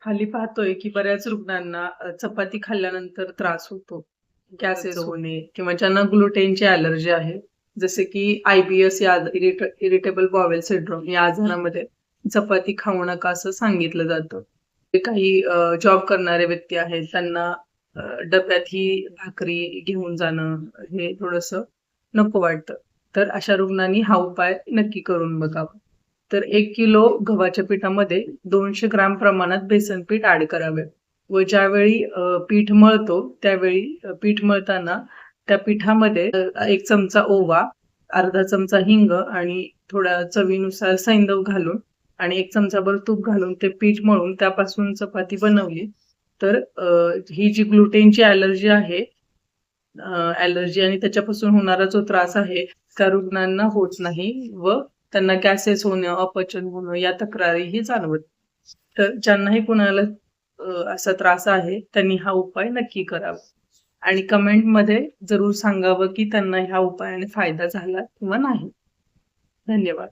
हल्ली पाहतोय की बऱ्याच रुग्णांना चपाती खाल्ल्यानंतर त्रास होतो. गॅसेस होणे किंवा ज्यांना ग्लुटेनची ॲलर्जी आहे, जसे की IBS या इरिटेबल बॉवेल सिंड्रोम या आजारामध्ये चपाती खाऊ नका असं सांगितलं जातं. जे काही जॉब करणारे व्यक्ती आहेत त्यांना डब्यात ही भाकरी घेऊन जाणं हे थोडंसं नको वाटतं. तर अशा रुग्णांनी हा उपाय नक्की करून बघावा. तर 1 किलो गव्हाच्या पिठामध्ये 200 ग्राम प्रमाणात बेसन पीठ ॲड करावे व ज्यावेळी पीठ मळतो त्यावेळी पीठ मळताना त्या पिठामध्ये 1 चमचा ओवा, अर्धा चमचा हिंग आणि थोडा चवीनुसार सैंधव घालून आणि 1 चमचाभर तूप घालून ते पीठ मळून त्यापासून चपाती बनवली तर ही जी ग्लुटेनची ॲलर्जी आहे ॲलर्जी आणि त्याच्यापासून होणारा जो त्रास आहे त्या रुग्णांना होत नाही व त्यांना गॅसेस होणं, अपचन होणं या तक्रारीही जाणवत. तर ज्यांनाही कुणाला असा त्रास आहे त्यांनी हा उपाय नक्की करावा आणि कमेंटमध्ये जरूर सांगावं की त्यांना ह्या उपायाने फायदा झाला किंवा नाही. धन्यवाद.